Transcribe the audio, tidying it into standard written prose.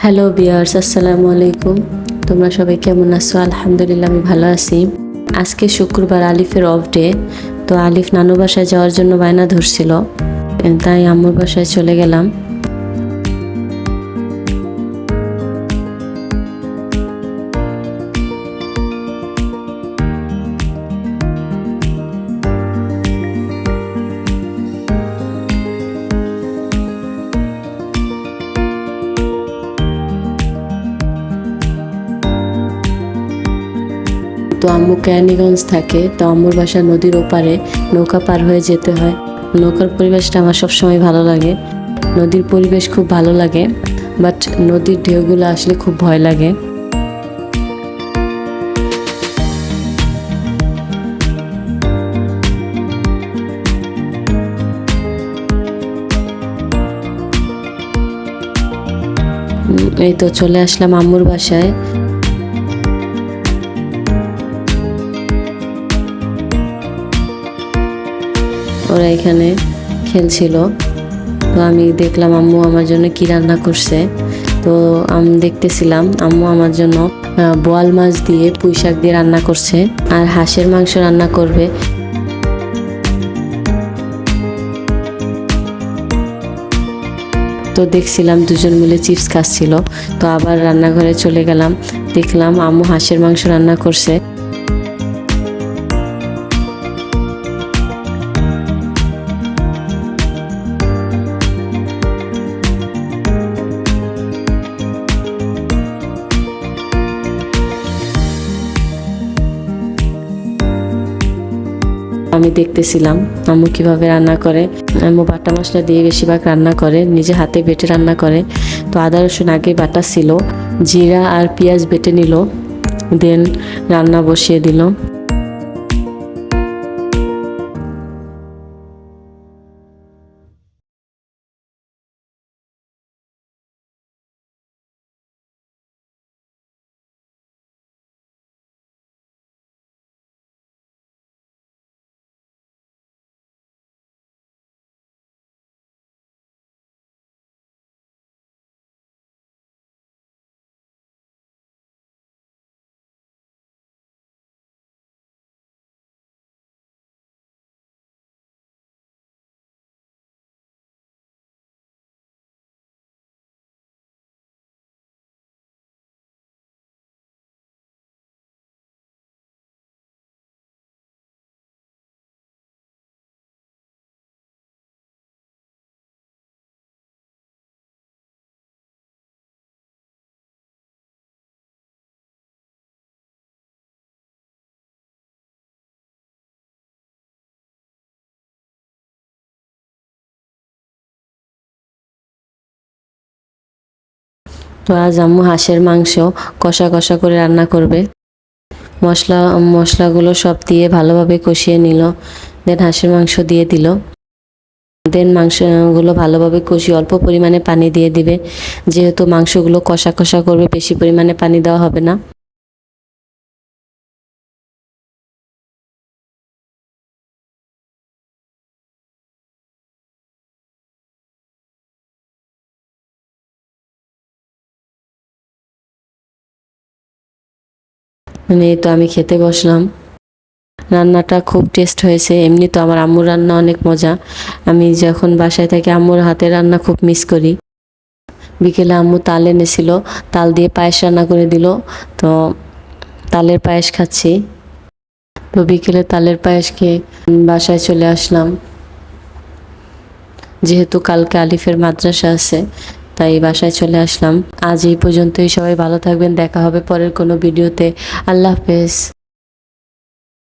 Hello বিয়ার্স, আসসালামু আলাইকুম। তোমরা সবাই কেমন আছো? আলহামদুলিল্লাহ, আমি ভালো আছি। আজকে শুক্রবার, আলিফের অফ ডে। তো আলিফ নানু বাসায় যাওয়ার জন্য বায়না ধরছিল, তাই আম্মুর বাসায় চলে গেলাম। তো আম্মু কেরানীগঞ্জ থাকে, তো আম্মুর বাসা নদীর ওপারে, নৌকা পার হয়ে যেতে হয়। নৌকার পরিবেশটা আমার সবসময় ভালো লাগে। নদীর পরিবেশ খুব ভালো লাগে, বাট নদীর ঢেউগুলো আসলে খুব ভয় লাগে। এই তো চলে আসলাম আম্মুর বাসায়। ওরা এখানে খেলছিল, তো আমি দেখলাম আম্মু আমার জন্য কি রান্না করছে। তো আমি দেখতেছিলাম আম্মু আমার জন্য বোয়াল মাছ দিয়ে পুঁই শাক দিয়ে রান্না করছে, আর হাঁসের মাংস রান্না করবে। তো দেখছিলাম দুজন মিলে চিপস খাচ্ছিল। তো আবার রান্নাঘরে চলে গেলাম, দেখলাম আম্মু হাঁসের মাংস রান্না করছে। আমি দেখতেছিলাম আম্মু কিভাবে রান্না করে। আম্মু বাটা মশলা দিয়ে বেশিরভাগ রান্না করে, নিজে হাতে বেটে রান্না করে। তো আদা রসুন আগে বাটা ছিল, জিরা আর পেঁয়াজ বেটে নিল, দেন রান্না বসিয়ে দিল। তো আজ আম্মু হাঁসের মাংস কষা কষা করে রান্না করবে। মশলাগুলো সব দিয়ে ভালোভাবে কষিয়ে নিল, দেন হাঁসের মাংস দিয়ে দিল। দেন মাংসগুলো ভালোভাবে কষিয়ে অল্প পরিমাণে পানি দিয়ে দিবে, যেহেতু মাংসগুলো কষা কষা করবে, বেশি পরিমাণে পানি দেওয়া হবে না। এই তো আমি খেতে বসলাম। রান্নাটা খুব টেস্ট হয়েছে। এমনি তো আমার আম্মুর রান্না অনেক মজা। আমি যখন বাসায় থাকি আম্মুর হাতের রান্না খুব মিস করি। বিকেলে আম্মু তাল এনেছিল, তাল দিয়ে পায়েস রান্না করে দিল। তো তালের পায়েস খাচ্ছি। তো বিকেলে তালের পায়েস খেয়ে বাসায় চলে আসলাম, যেহেতু কালকে আলিফের মাদ্রাসা আছে, তাই বাসায় চলে আসলাম। আজ এই পর্যন্তই। সবাই ভালো থাকবেন, দেখা হবে পরের কোনো ভিডিওতে। আল্লাহ হাফেজ।